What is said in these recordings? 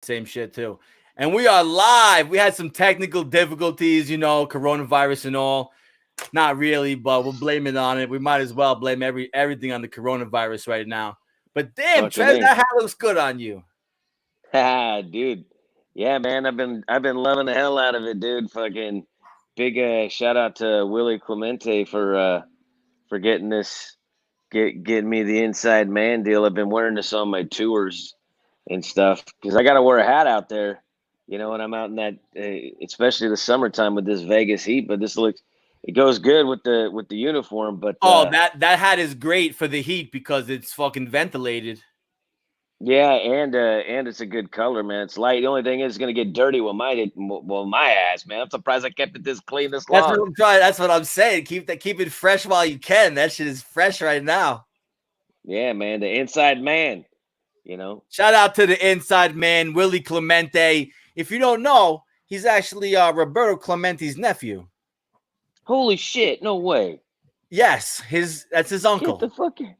Same shit too. And we are live. We had some technical difficulties, coronavirus and all. Not really, but we'll blame it on it. We might as well blame everything on the coronavirus right now. But damn, Fucking Trev, A. that hat looks good on you. Dude. Yeah, man, I've been loving the hell out of it, dude. Fucking big shout out to Willie Clemente for getting getting me the inside man deal. I've been wearing this on my tours and stuff because I got to wear a hat out there, when I'm out in that, especially the summertime with this Vegas heat. But it goes good with the uniform. But Oh, that hat is great for the heat because it's fucking ventilated. yeah, and it's a good color, man. It's light. The only thing is, it's gonna get dirty with my ass, man. I'm surprised I kept it this clean this That's what long. I'm trying. That's what I'm saying. Keep it fresh while you can. That shit is fresh right now. Yeah, man, the inside man. You know. Shout out to the inside man, Willie Clemente. If you don't know, he's actually Roberto Clemente's nephew. Holy shit! No way. Yes, that's his Get the uncle. fuck in.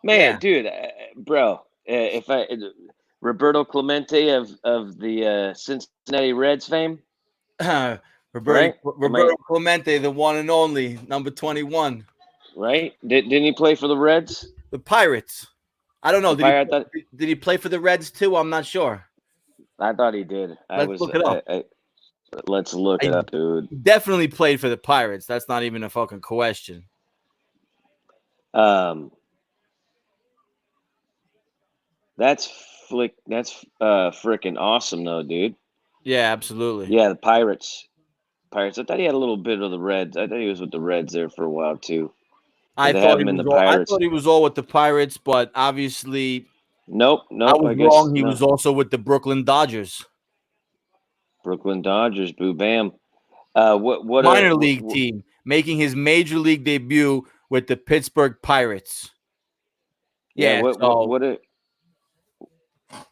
Man, Yeah. dude, bro. If I Roberto Clemente of the Cincinnati Reds fame, right? Am I Roberto Clemente, the one and only, number 21. right? Didn't he play for the Reds? The Pirates. I don't know. The Pirate. Did he play for the Reds too? I'm not sure. I thought he did. I Let's was. look it up. Let's look I it up, dude. definitely played for the Pirates. That's not even a fucking question. Um, that's That's freaking awesome, though, dude. Yeah, absolutely. Yeah, the Pirates. Pirates. I thought he had a little bit of the Reds. I thought he was with the Reds there for a while too. But they have him in the I Pirates. thought he was all with the Pirates, but obviously Nope. I Nope. was I guess wrong. He no. was also with the Brooklyn Dodgers. Brooklyn Dodgers. Boo bam. Minor league team, making his major league debut with the Pittsburgh Pirates. Yeah. Yeah, so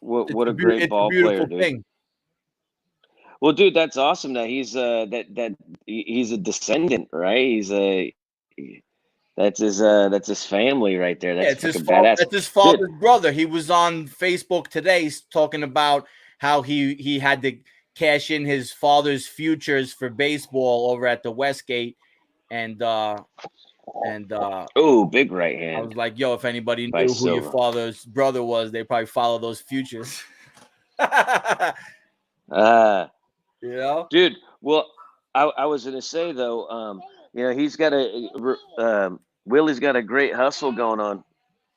What a great it's a ball player, beautiful dude. thing. Well, dude, that's awesome that he's a descendant, right? That's his family right there. Yeah, That's it's his fucking father. badass, That's his dude. father's brother. He was on Facebook today talking about how he had to cash in his father's futures for baseball over at the Westgate, and Oh, big right I hand was like, yo, if anybody by knew who your Silva. father's brother was, they probably follow those futures. Uh You know? Dude. Well, I was gonna say though, he's got Willie's got a great hustle going on.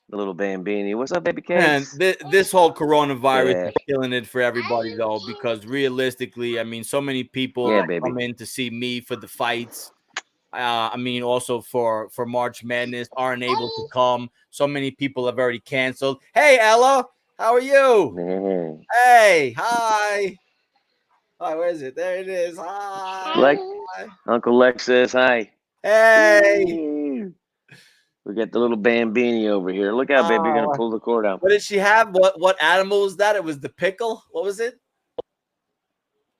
The little Bambini. What's up, baby And cakes? this whole coronavirus Yeah, is killing it for everybody, though, because realistically, I mean, so many people yeah, that baby. come in to see me for the fights. I mean, also for March Madness aren't able to come. So many people have already canceled. Hey, Ella, how are you? Man. Hey, hi. Hi, where is it? There it is. Hi. Uncle Lex says hi. Hey. We got the little Bambini over here. Look out, baby. You're gonna pull the cord out. What did she have? What animal was that? It was the pickle. What was it?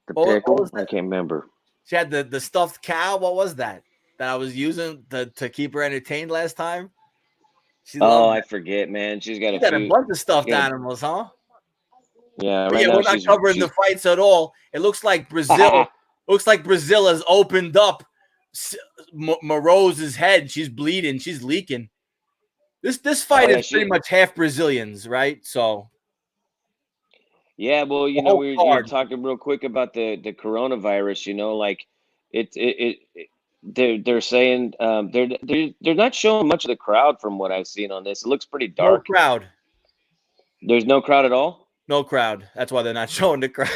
The What pickle? was I that? can't remember. She had the stuffed cow. What was that I was using to keep her entertained last time? She Oh, loved I that. forget, man. She's got She a got a few. bunch of stuffed Yeah, animals, huh? yeah. But Right yeah, now we're not covering the she's. fights at all. It looks like Brazil. Looks like Brazil has opened up Morose's head. She's bleeding. She's leaking. This Oh fight yeah, is pretty much half Brazilians, right? So yeah. Well, the whole you're card. talking real quick about the coronavirus. Like they're saying they're not showing much of the crowd from what I've seen on this. It looks pretty No dark. crowd. There's no crowd at all. No crowd. That's why they're not showing the crowd.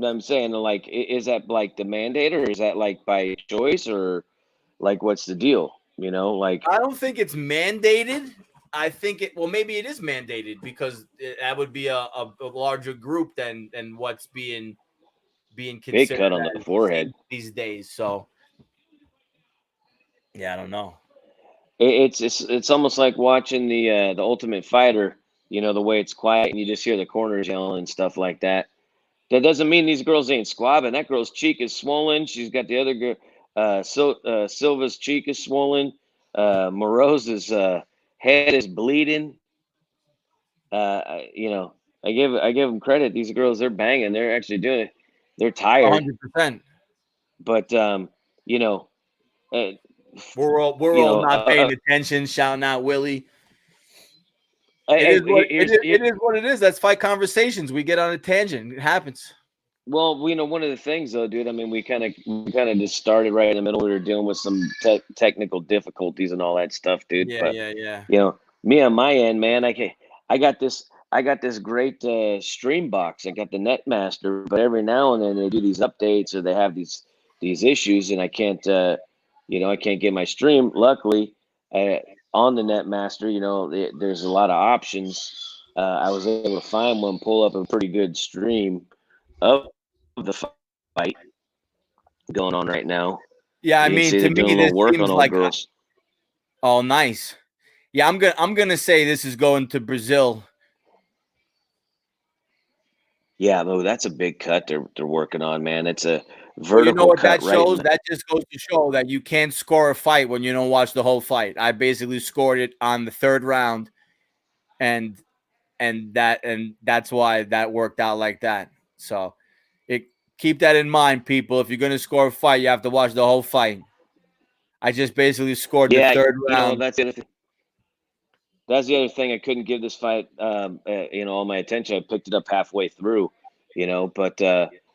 I'm saying, like, is that like the mandate, or is that like by choice, or like what's the deal? Like. I don't think it's mandated. I think well, maybe it is mandated because that would be a larger group than what's being Big considered cut on the as forehead. safe these days. So yeah, I don't know. It's almost like watching the Ultimate Fighter. The way it's quiet and you just hear the corners yelling and stuff like that. That doesn't mean these girls ain't squabbing. That girl's cheek is swollen. She's got the other girl. Silva's cheek is swollen. Morose's head is bleeding. You know, I give them credit. These girls, they're banging. They're actually doing it. They're tired, 100%. but you know, uh, We're all not paying attention, shouting out Willie. It is what it is. That's fight conversations. We get on a tangent. It happens. Well, one of the things though, dude. I mean, we kind of just started right in the middle. We were dealing with some technical difficulties and all that stuff, dude. Yeah, But yeah. me on my end, man, I got this great stream box. I got the Netmaster, but every now and then they do these updates or they have these issues, and I can't I can't get my stream. Luckily, on the Netmaster, there's a lot of options. I was able to find one, pull up a pretty good stream of the fight going on right now. Yeah, I You can mean, see to they're doing me, a this little work seems on old like girls. oh, nice. Yeah, I'm gonna say this is going to Brazil. Yeah, though that's a big cut they're working on, man. It's a Well, you know vertical what cut that right in shows? the. That just goes to show that you can't score a fight when you don't watch the whole fight. I basically scored it on the third round, and that's why that worked out like that. So, keep that in mind, people. If you're gonna score a fight, you have to watch the whole fight. I just basically scored the third round. That's the other thing. That's the other thing. I couldn't give this fight, all my attention. I picked it up halfway through, but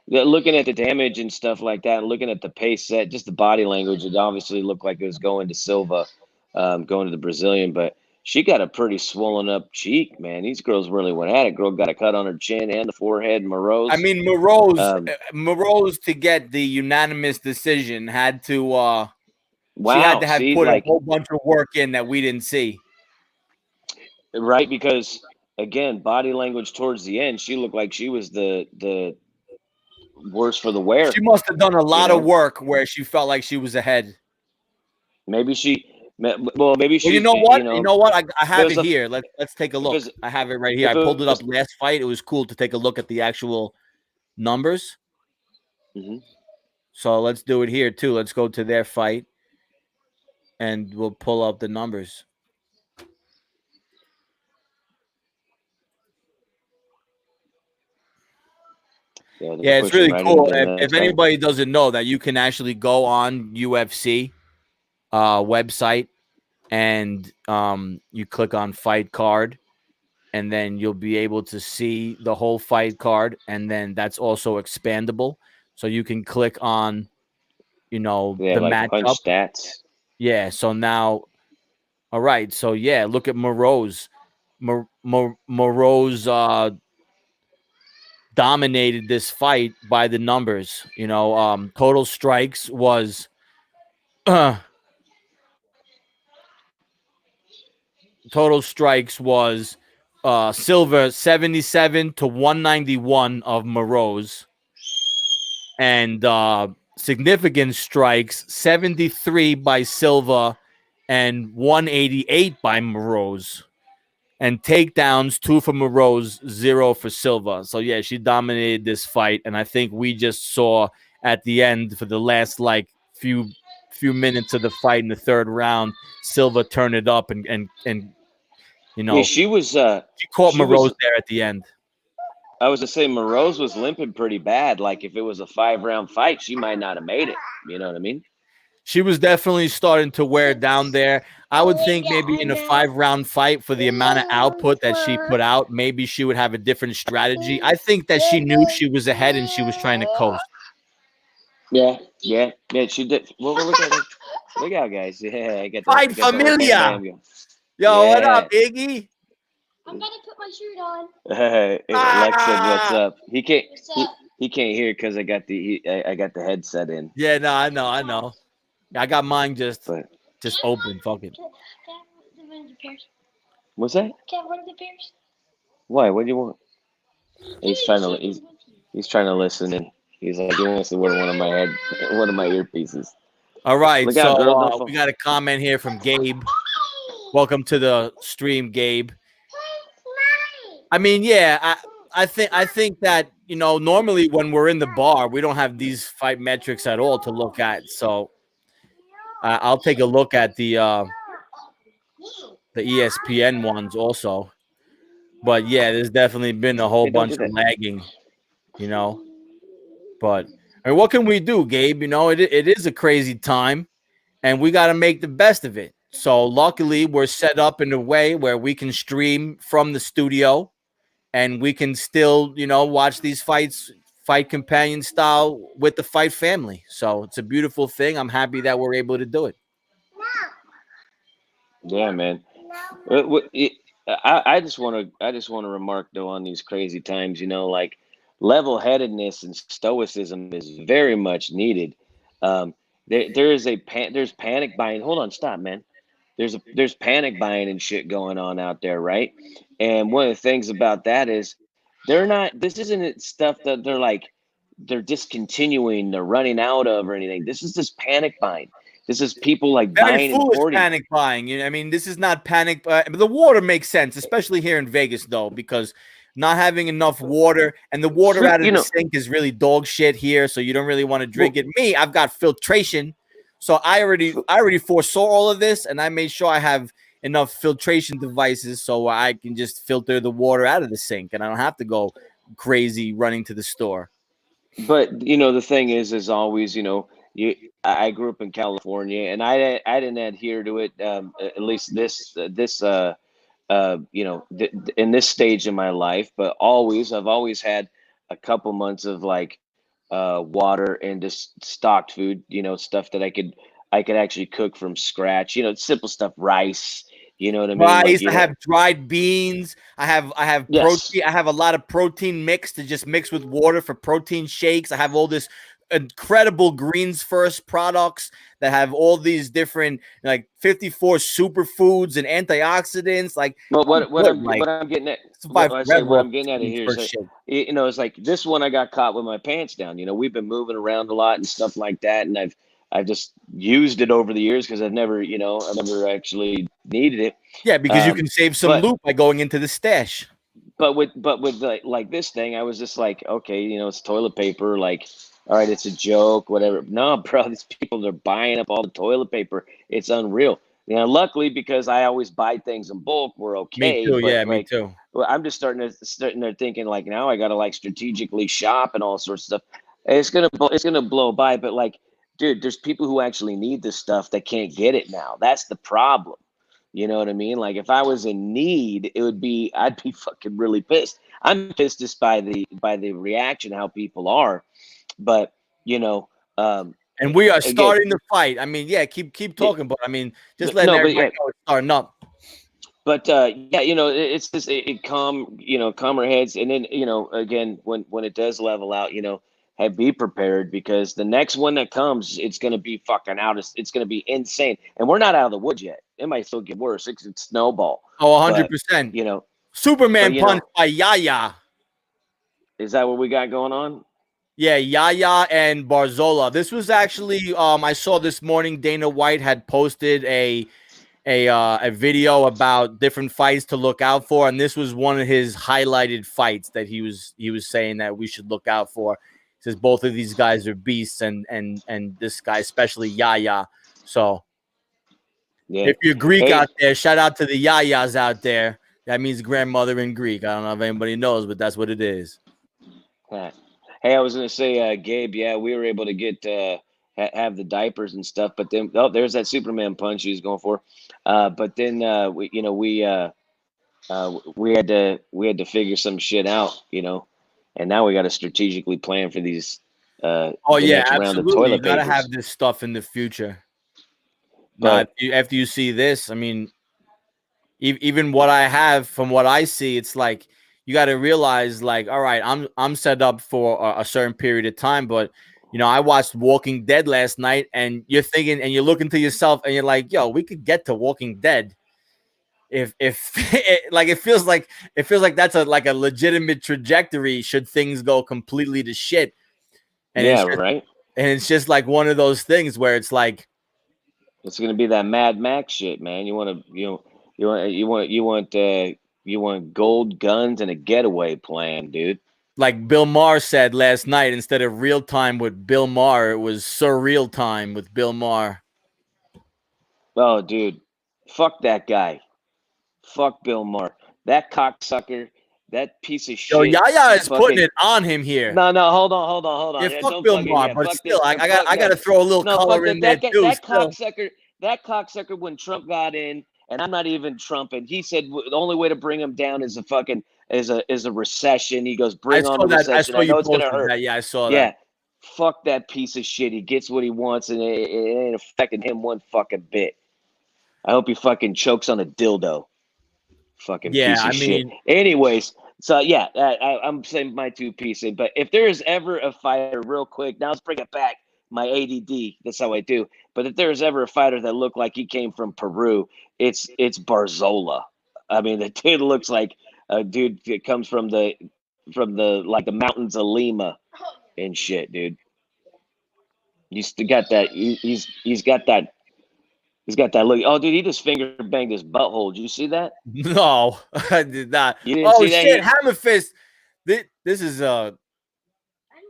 looking at the damage and stuff like that, and looking at the pace set, just the body language, it obviously looked like it was going to Silva, going to the Brazilian, but she got a pretty swollen up cheek, man. These girls really went at it. Girl got a cut on her chin and the forehead. Morose. I mean, Morose to get the unanimous decision had to. Wow, she had to have put a like whole bunch of work in that we didn't see. right, because again, body language towards the end, she looked like she was the worse for the wear. She must have done a lot of work where she felt like she was ahead. Maybe she. Maybe Well, you know what? You know what? I have it here. Let's take a look. I have it right here. I pulled it up last fight. It was cool to take a look at the actual numbers. Mm-hmm. So let's do it here too. Let's go to their fight, and we'll pull up the numbers. Yeah, it's really cool. If anybody doesn't know that, you can actually go on UFC website and you click on fight card, and then you'll be able to see the whole fight card, and then that's also expandable, so you can click on the like matchup stats. Yeah, so now, all right, so yeah, look at Morose. Morose dominated this fight by the numbers. Total strikes was Silva 77 to 191 of Morose, and significant strikes 73 by Silva and 188 by Morose. And takedowns 2 for Morose, 0 for Silva. So yeah, she dominated this fight, and I think we just saw at the end for the last few minutes of the fight in the third round, Silva turn it up and she was she caught Morose there at the end. I was to say Morose was limping pretty bad. Like if it was a 5-round fight, she might not have made it. You know what I mean? She was definitely starting to wear down there. I would think maybe in a 5-round fight, for the amount of output that she put out, maybe she would have a different strategy. I think that she knew she was ahead and she was trying to coast. Yeah. She did. Well, look out, guys. Yeah, I get that. Fight Familia. Yo, what up, Iggy? I'm gonna put my shirt on. Lex said, "What's up?" He can't. He can't hear because I got the headset in. Yeah, no, I know. I got mine just open. Fuck it. What's that? Can't one of the bears. Why? What do you want? He's trying to listen, and he's like, he wants to wear one of my earpieces. All right, so we got a comment here from Gabe. Welcome to the stream, Gabe. I mean, yeah, I think that normally when we're in the bar, we don't have these fight metrics at all to look at. So I'll take a look at the ESPN ones also. But yeah, there's definitely been a whole Hey, don't bunch do of that. lagging, you know. But I mean, what can we do, Gabe? You know, it is a crazy time, and we got to make the best of it. So luckily, we're set up in a way where we can stream from the studio, and we can still, you know, watch these fights, fight companion style with the fight family. So it's a beautiful thing. I'm happy that we're able to do it. Yeah, man. I just want to remark though on these crazy times. Like level-headedness and stoicism is very much needed. Um, there's panic buying. Hold on, stop, man. There's panic buying and shit going on out there, right? And one of the things about that is they're not. This isn't stuff that they're discontinuing, they're running out of or anything. This is just panic buying. This is people like Very buying and foolish hoarding. panic buying. You know, I mean, this is not panic. The water makes sense, especially here in Vegas, though, because not having enough water and the water Look, out of the sink is really dog shit here, so you don't really want to drink well, it. Me, I've got filtration, so I already foresaw all of this, and I made sure I have enough filtration devices so I can just filter the water out of the sink, and I don't have to go crazy running to the store. but the thing is, as always, you. I grew up in California, and I didn't adhere to it. At least this in this stage in my life, but I've always had a couple months of like water and just stocked food, stuff that I could actually cook from scratch, simple stuff, rice, you know what I mean? Like, Rice. I have dried beans. I have yes. protein. I have a lot of protein mix to just mix with water for protein shakes. I have all this incredible greens first products that have all these different like 54 superfoods and antioxidants. Like Well, I'm what good. I'm Like what I'm getting at, survive what I say, forever what off I'm this getting at greens here is first that shit. it's like this one I got caught with my pants down. We've been moving around a lot and stuff like that, and I've just used it over the years because I've never actually needed it. Yeah, because you Um, can save some but loot by going into the stash. but with like this thing, I was just like, okay, it's toilet paper. Like, all right, it's a joke, whatever. No, bro, these people are buying up all the toilet paper. It's unreal. Luckily, because I always buy things in bulk, we're Me okay. too. But Yeah, me like, too. well, I'm just starting there thinking like now I gotta like strategically shop and all sorts of stuff. It's gonna blow by, but like, dude, there's people who actually need this stuff that can't get it now. That's the problem. You know what I mean? Like if I was in need, I'd be fucking really pissed. I'm pissed just by the reaction, how people are. But you know, um, And we are again, starting the fight. I mean, yeah, keep yeah, talking, but I mean, just but letting no, but everybody yeah, know it's starting up. but yeah, it's just it calmer heads, and then again when it does level out, be prepared because the next one that comes, it's gonna be fucking out. It's gonna be insane, and we're not out of the woods yet. It might still get worse. It could snowball, Oh, but 100%. you know, but Superman punch by Yaya. is that what we got going on? Yeah, Yaya and Barzola. This was actually I saw this morning Dana White had posted a video about different fights to look out for, and this was one of his highlighted fights that he was saying that we should look out for. He says both of these guys are beasts, and this guy, especially Yaya. So Yeah. if you're Greek Hey, out there, shout out to the Yayas out there. That means grandmother in Greek. I don't know if anybody knows, but that's what it is. huh. Hey, I was gonna say, Gabe. Yeah, we were able to get have the diapers and stuff, but then there's that Superman punch he was going for. But then we had to figure some shit out, and now we got to strategically plan for these Oh the yeah, next round of absolutely. You toilet gotta have papers. this stuff in the future. Now, But after you see this, I mean, even what I have from what I see, it's like you got to realize, like, all right, I'm set up for a certain period of time, but I watched Walking Dead last night, and you're thinking, and you're looking to yourself, and you're like, yo, we could get to Walking Dead if it feels like that's a legitimate trajectory should things go completely to shit, and yeah, right. it's just like one of those things where it's like It's gonna be that Mad Max shit, man. You want gold guns and a getaway plan, dude. Bill Maher said last night, instead of real time with Bill Maher, it was surreal time with Bill Maher. Oh, dude, fuck that guy. Fuck Bill Maher. that cocksucker, that piece of Yo, shit. Yaya is putting fucking it on him here. No, hold on. Yeah, Yeah, fuck don't Bill fucking Maher, but fuck still, I fuck got to throw a little no, fuck color in there too. Still, that cocksucker when Trump got in, and I'm not even Trump, and he said the only way to bring him down is a recession. He goes, I bring on saw the that. I recession. saw I you know it's gonna posted hurt. that. Yeah, I saw that. Yeah, fuck that piece of shit. He gets what he wants, and it ain't affecting him one fucking bit. I hope he fucking chokes on a dildo. Fucking Yeah, piece I of shit. mean, Anyways, so yeah, I'm saying my two pieces. But if there is ever a fighter, real quick, now let's bring it back. My ADD. That's how I do. But if there is ever a fighter that looked like he came from Peru, it's Barzola. I mean, the dude looks like a dude that comes from the like the mountains of Lima and shit, dude. He's got that. He's got that. He's got that look. Oh, dude, he just finger banged his butthole. Did you see that? no, I did not. You didn't Oh see that? shit, Hammer Fist. This is I didn't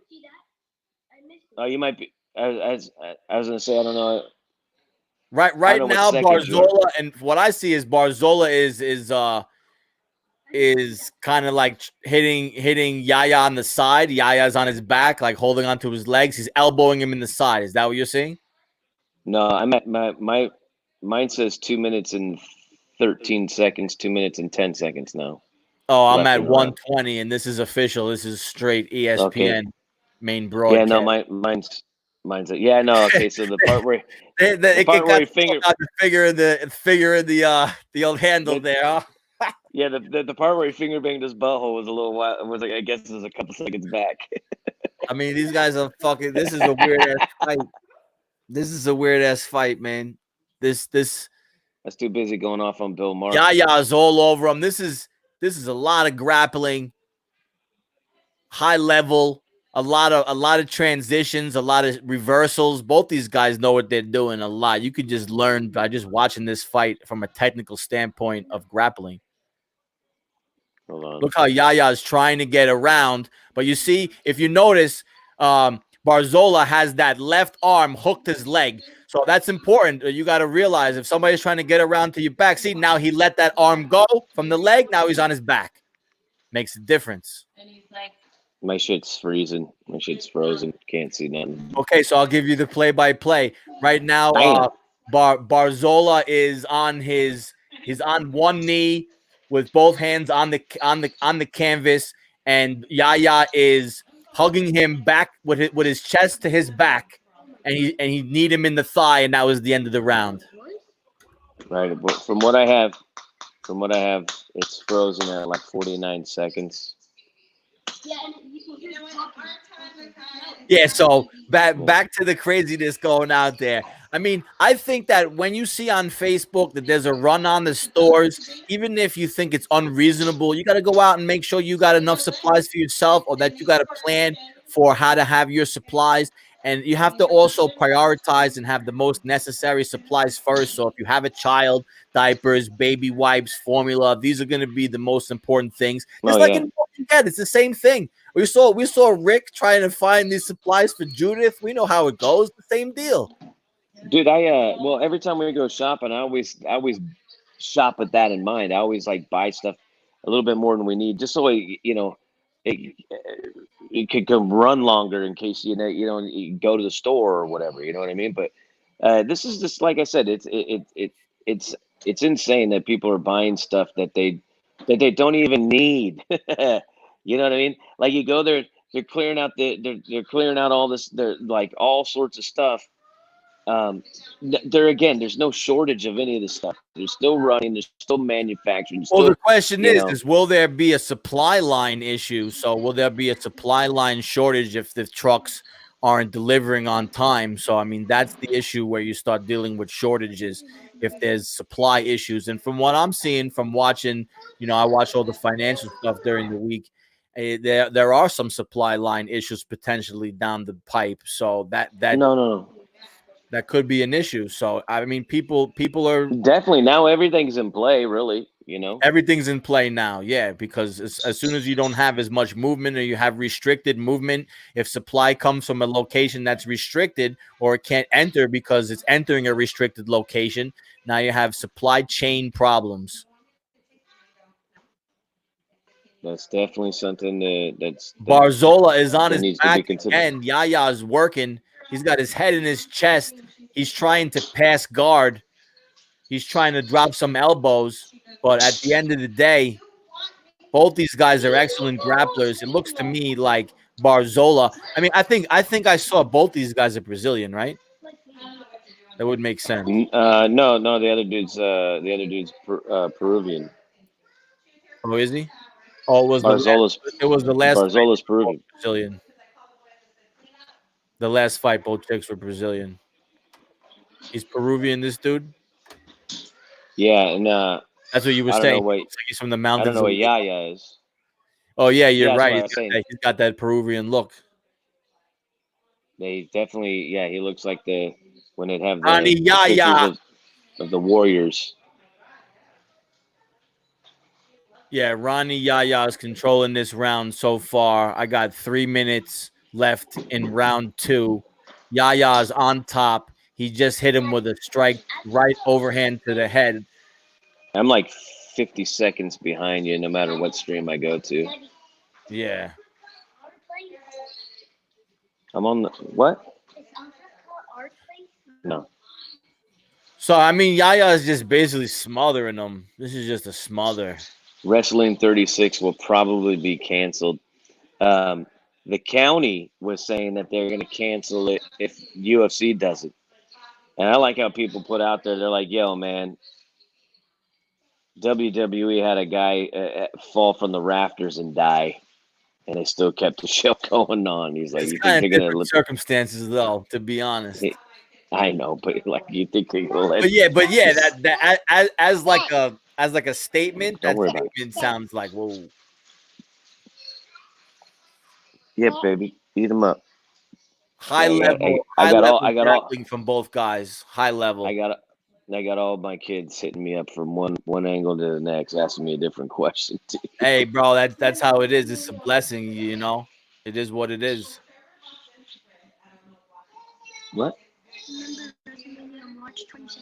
see that. I missed it. Oh, you might be. I was gonna say I don't know. I don't right know what now seconds you are. Barzola, and what I see is Barzola is kind of like hitting Yaya on the side. Yaya's on his back, like holding onto his legs. He's elbowing him in the side. Is that what you're seeing? No, I'm at mine says 2 minutes and 13 seconds, 2 minutes and 10 seconds now. Oh, I'm Left at in the round. 120, and this is official. This is straight Okay. ESPN main Yeah, broadcast. no, mine's yeah, no. Okay, so the part where it part where got he finger the figure in the old handle there. Huh? yeah the part where he finger banged his butthole was a little while. Was like I guess it was a couple seconds back. I mean, these guys are fucking. This is a weird ass fight. This is a weird ass fight, man. This That's too busy going off on Bill Maher. Yaya's all over him. This is a lot of grappling, high level, a lot of transitions, a lot of reversals. Both these guys know what they're doing a lot. You could just learn by just watching this fight from a technical standpoint of grappling. Hold on. Look how Yaya is trying to get around. But you see, if you notice, Barzola has that left arm hooked his leg. So that's important. You got to realize if somebody's trying to get around to your back, see, now he let that arm go from the leg. Now he's on his back. Makes a difference. My shit's freezing. My shit's frozen. Can't see nothing. Okay, so I'll give you the play-by-play. Right now, Damn. Barzola is he's on one knee with both hands on the canvas, and Yaya is hugging him back with his chest to his back, and he kneed him in the thigh, and that was the end of the round. Right. But from what I have, it's frozen at like 49 seconds. Yeah, so back to the craziness going out there. I mean, I think that when you see on Facebook that there's a run on the stores, even if you think it's unreasonable, you got to go out and make sure you got enough supplies for yourself, or that you got a plan for how to have your supplies. And you have to also prioritize and have the most necessary supplies first. So if you have a child, diapers, baby wipes, formula, these are going to be the most important things. It's like in Walking Dead, it's the same thing. We saw Rick trying to find these supplies for Judith. We know how it goes. The same deal. Dude, well, every time we go shopping, I always shop with that in mind. I always like buy stuff a little bit more than we need, just so it could come run longer in case you go to the store or whatever. You know what I mean? But this is just like I said, it's insane that people are buying stuff that they don't even need. You know what I mean? Like you go there, they're clearing out they're clearing out all this, they're like all sorts of stuff. There's no shortage of any of this stuff. They're still running, they're still manufacturing. Well, the question you is know, will there be a supply line issue? So will there be a supply line shortage if the trucks aren't delivering on time? So, I mean, that's the issue where you start dealing with shortages if there's supply issues. And from what I'm seeing from watching, I watch all the financial stuff during the week. There are some supply line issues potentially down the pipe. So no. that could be an issue. So, I mean, people are Definitely now everything's in play, really. everything's in play now. Yeah, because as soon as you don't have as much movement or you have restricted movement, if supply comes from a location that's restricted or it can't enter because it's entering a restricted location, now you have supply chain problems. That's definitely something Barzola is on that his needs to be back considered. again. Yaya is working. He's got his head in his chest. He's trying to pass guard. He's trying to drop some elbows. But at the end of the day, both these guys are excellent grapplers. It looks to me like Barzola. I mean, I think I saw both these guys are Brazilian, right? That would make sense. No, no, the other dude's Peruvian. Oh, is he? Oh, Barzola's it was the last fight Barzola's they were both Peruvian. Brazilian. The last fight, both chicks were Brazilian. He's Peruvian, this dude. Yeah, and That's what you were I don't saying. know He what looks like he's from the I don't mountains know of what Lima. Yaya is. Oh yeah, you're Yeah, that's right. what I was saying. He's got that Peruvian look. They definitely, yeah, he looks like the when they'd have Rani the pictures Yaya. of the warriors. Yeah, Ronnie Yaya is controlling this round so far. I got 3 minutes left in round 2. Yaya's on top. He just hit him with a strike right overhand to the head. I'm like 50 seconds behind you, no matter what stream I go to. Yeah. I'm on the what? No. So, I mean, Yaya is just basically smothering him. This is just a smother. Wrestling 36 will probably be canceled. The county was saying that they're going to cancel it if UFC does it. And I like how people put out there, they're like, yo, man, WWE had a guy fall from the rafters and die, and they still kept the show going on. He's like, It's you think kind of they're going to different circumstances, though, to be honest. I know, but like, you think they're going to let But yeah, this- that as like a statement, Don't that worry about it. statement sounds like, whoa. Yep, baby, eat them up. High Yeah, level, I high got all, level I got all, grappling from both guys. High level. I got, I got all my kids hitting me up from one angle to the next, asking me a different question. Hey, bro, that's how it is. It's a blessing, you know. It is what it is. What? March 22nd.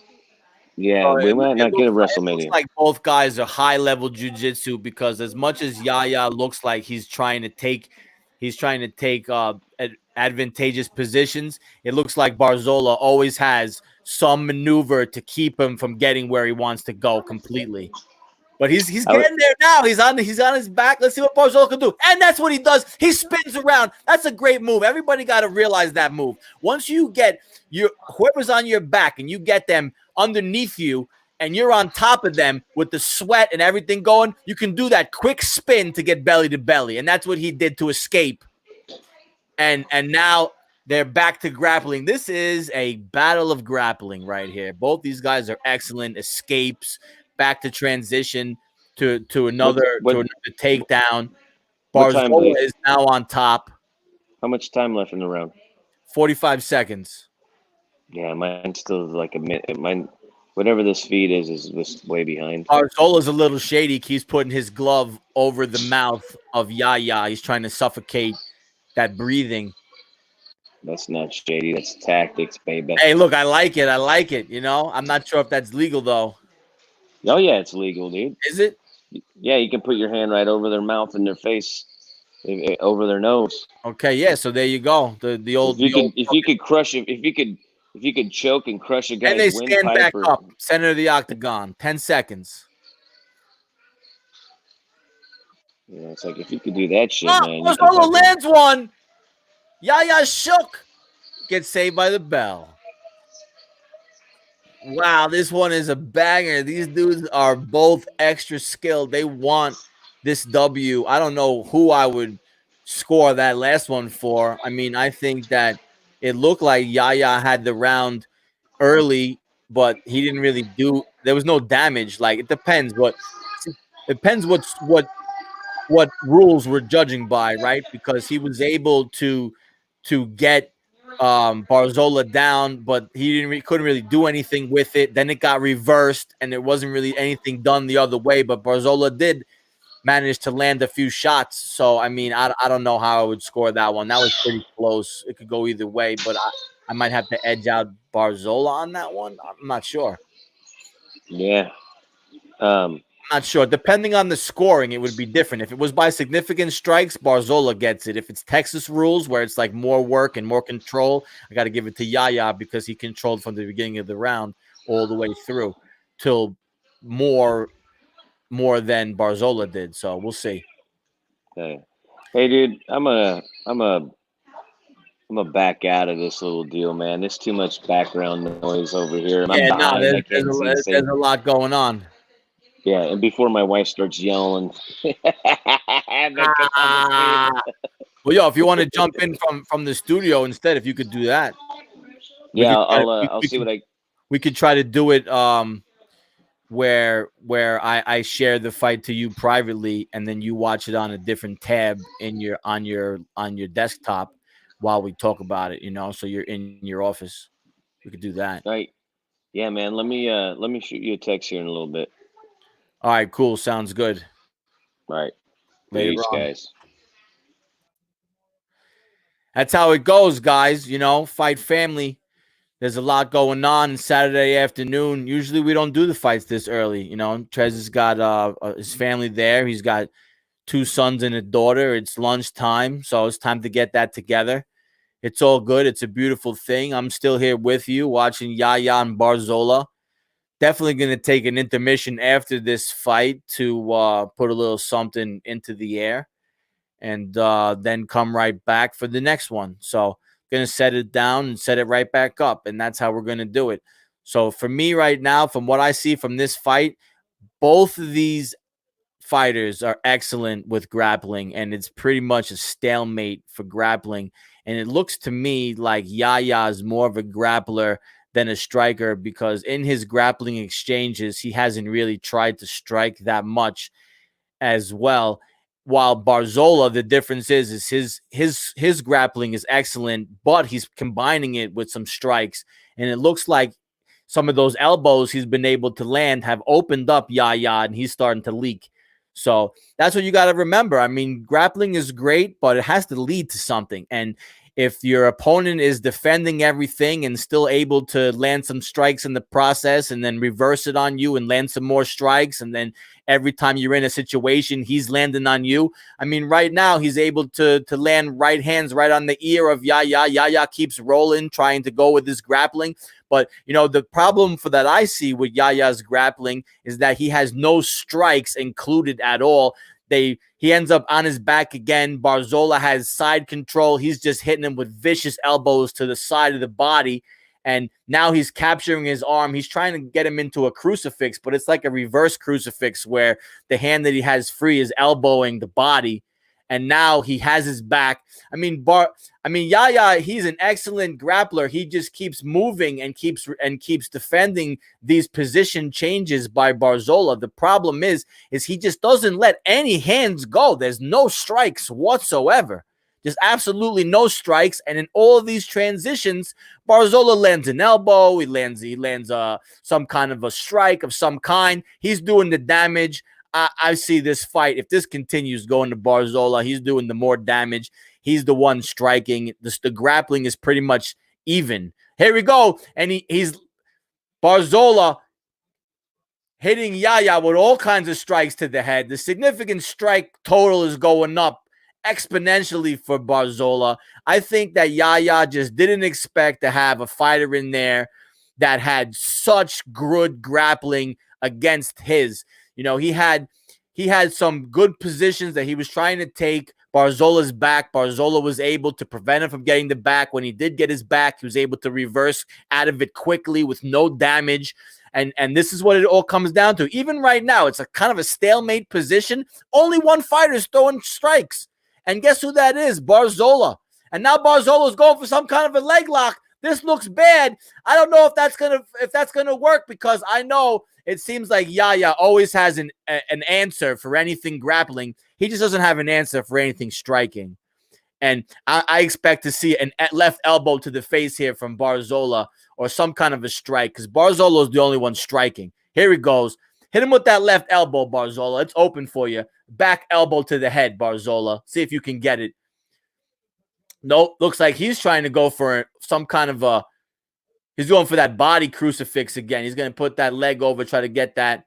Yeah, So we might not get a it looks WrestleMania. like both guys are high level jujitsu because as much as Yaya looks like he's trying to take advantageous positions, it looks like Barzola always has some maneuver to keep him from getting where he wants to go completely. But he's I would- getting there now. He's on his back. Let's see what Barzola can do. And that's what he does. He spins around. That's a great move. Everybody got to realize that move. Once you get whoever's on your back and you get them underneath you and you're on top of them with the sweat and everything going, you can do that quick spin to get belly to belly. And that's what he did to escape. And now they're back to grappling. This is a battle of grappling right here. Both these guys are excellent escapes. Back to transition to another takedown. what time do Barzola they? is now on top. How much time left in the round? 45 seconds. Yeah, mine's still like a minute. Mine, whatever this feed is was way behind. Barzola's a little shady. Keeps putting his glove over the mouth of Yaya. He's trying to suffocate that breathing. That's not shady. That's tactics, baby. Hey, look, I like it. I like it. You know, I'm not sure if that's legal though. Oh yeah, it's legal, dude. Is it? Yeah, you can put your hand right over their mouth and their face, over their nose. Okay, yeah. So there you go. The old If you could crush it, if you could choke and crush a and guy's they stand windpipe, back or up, center of the octagon. 10 seconds. yeah, it's like if you could do that shit, Oh, man, you can Barzola fucking. lands one. Yaya shook. Gets saved by the bell. Wow, this one is a banger. These dudes are both extra skilled. They want this W. I don't know who I would score that last one for. I mean, I think that it looked like Yaya had the round early, but he didn't really do. There was no damage. Like it depends what rules we're judging by, right? Because he was able to get Barzola down, but he couldn't really do anything with it. Then it got reversed, and there wasn't really anything done the other way. But Barzola did manage to land a few shots. So I mean, I don't know how I would score that one. That was pretty close. It could go either way, but I might have to edge out Barzola on that one. I'm not sure. Yeah. Um, I'm not sure. Depending on the scoring, it would be different. If it was by significant strikes, Barzola gets it. If it's Texas rules, where it's like more work and more control, I got to give it to Yaya because he controlled from the beginning of the round all the way through till more than Barzola did. So we'll see. Hey, hey, dude, I'm a back out of this little deal, man. There's too much background noise over here, and I'm Yeah, no, behind. I can't see to say. there's a lot going on. Yeah, and before my wife starts yelling, because I'm a Ah, kid. well, yo, if you want to jump in from the studio instead, if you could do that, we Yeah, could try to, I'll see what I. we could try to do it where I share the fight to you privately and then you watch it on a different tab in your on your desktop while we talk about it, so you're in your office. We could do that. All right, yeah, man. Let me shoot you a text here in a little bit. All right, cool. Sounds good. All right, Later peace, on. guys. That's how it goes, guys. Fight family. There's a lot going on Saturday afternoon. Usually we don't do the fights this early. Trez has got his family there. He's got 2 sons and a daughter. It's lunchtime, so it's time to get that together. It's all good. It's a beautiful thing. I'm still here with you watching Yaya and Barzola. Definitely going to take an intermission after this fight to put a little something into the air and then come right back for the next one. So going to set it down and set it right back up, and that's how we're going to do it. So for me right now, from what I see from this fight, both of these fighters are excellent with grappling, and it's pretty much a stalemate for grappling. And it looks to me like Yaya is more of a grappler than a striker because in his grappling exchanges, he hasn't really tried to strike that much as well. While Barzola, the difference is his grappling is excellent, but he's combining it with some strikes, and it looks like some of those elbows he's been able to land have opened up Yaya, and he's starting to leak. So that's what you got to remember. I mean, grappling is great, but it has to lead to something. And if your opponent is defending everything and still able to land some strikes in the process and then reverse it on you and land some more strikes, and then every time you're in a situation, he's landing on you. I mean, right now, he's able to land right hands right on the ear of Yaya. Yaya keeps rolling, trying to go with his grappling. But, the problem for that I see with Yaya's grappling is that he has no strikes included at all. He ends up on his back again. Barzola has side control. He's just hitting him with vicious elbows to the side of the body. And now he's capturing his arm. He's trying to get him into a crucifix, but it's like a reverse crucifix where the hand that he has free is elbowing the body. And now he has his back. I mean, Yaya, he's an excellent grappler. He just keeps moving and keeps defending these position changes by Barzola. The problem is he just doesn't let any hands go. There's no strikes whatsoever. Just absolutely no strikes. And in all of these transitions, Barzola lands an elbow. He lands some kind of a strike of some kind. He's doing the damage. I see this fight. If this continues going to Barzola, he's doing the more damage. He's the one striking. The grappling is pretty much even. Here we go. And he's Barzola hitting Yaya with all kinds of strikes to the head. The significant strike total is going up exponentially for Barzola. I think that Yaya just didn't expect to have a fighter in there that had such good grappling against his. He had some good positions that he was trying to take Barzola's back. Barzola was able to prevent him from getting the back. When he did get his back, he was able to reverse out of it quickly with no damage. And this is what it all comes down to. Even right now, it's a kind of a stalemate position. Only one fighter is throwing strikes. And guess who that is? Barzola. And now Barzola is going for some kind of a leg lock. This looks bad. I don't know if that's gonna work because I know it seems like Yaya always has an answer for anything grappling. He just doesn't have an answer for anything striking. And I expect to see an left elbow to the face here from Barzola or some kind of a strike because Barzola is the only one striking. Here he goes. Hit him with that left elbow, Barzola. It's open for you. Back elbow to the head, Barzola. See if you can get it. Nope. Looks like he's trying to go for some kind of he's going for that body crucifix again. He's going to put that leg over, try to get that.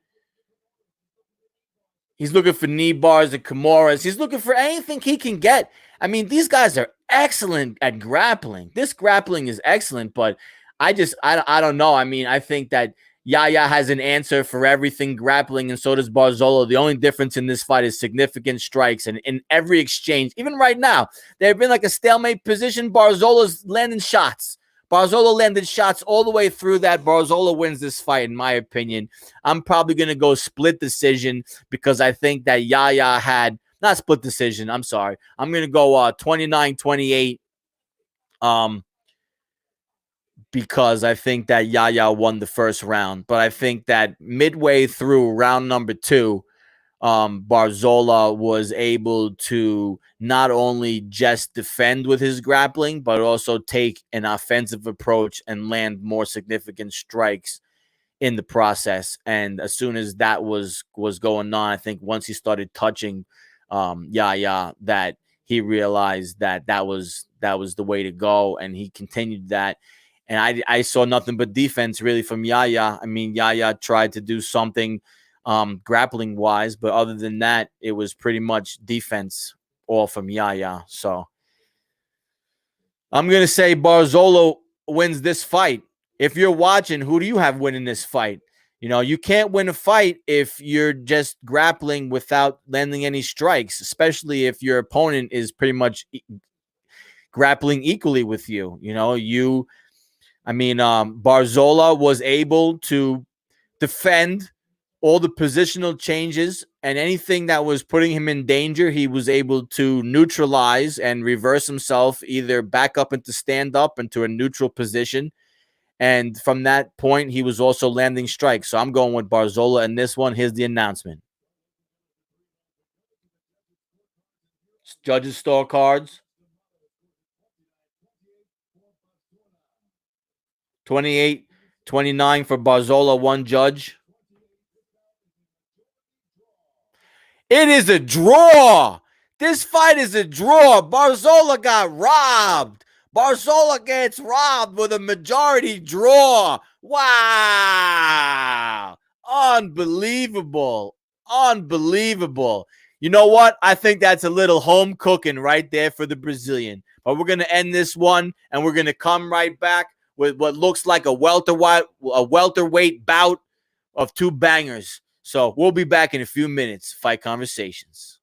He's looking for knee bars and Kimuras. He's looking for anything he can get. I mean, these guys are excellent at grappling. This grappling is excellent, but I don't know. I mean, I think that Yaya has an answer for everything grappling, and so does Barzola. The only difference in this fight is significant strikes, and in every exchange, even right now, they've been like a stalemate position. Barzola's landing shots. Barzola landed shots all the way through that. Barzola wins this fight, in my opinion. I'm probably going to go split decision because I think that Yaya had, not split decision, I'm sorry. I'm going to go 29-28 because I think that Yaya won the first round. But I think that midway through round number 2, Barzola was able to not only just defend with his grappling, but also take an offensive approach and land more significant strikes in the process. And as soon as that was going on, I think once he started touching Yaya, that he realized that was the way to go, and he continued that. And I saw nothing but defense really from Yaya. I mean, Yaya tried to do something grappling wise, but other than that, it was pretty much defense all from Yaya. So I'm going to say Barzola wins this fight. If you're watching, who do you have winning this fight? You know, you can't win a fight if you're just grappling without landing any strikes, especially if your opponent is pretty much grappling equally with you. You know, Barzola was able to defend all the positional changes, and anything that was putting him in danger, he was able to neutralize and reverse himself, either back up into stand up into a neutral position. And from that point, he was also landing strikes. So I'm going with Barzola in this one. Here's the announcement. Judges store cards. 28-29 for Barzola, one judge. It is a draw. This fight is a draw. Barzola got robbed. Barzola gets robbed with a majority draw. Wow. Unbelievable. Unbelievable. You know what? I think that's a little home cooking right there for the Brazilian. But we're going to end this one, and we're going to come right back with what looks like a welterweight bout of two bangers. So we'll be back in a few minutes. Fight Conversations.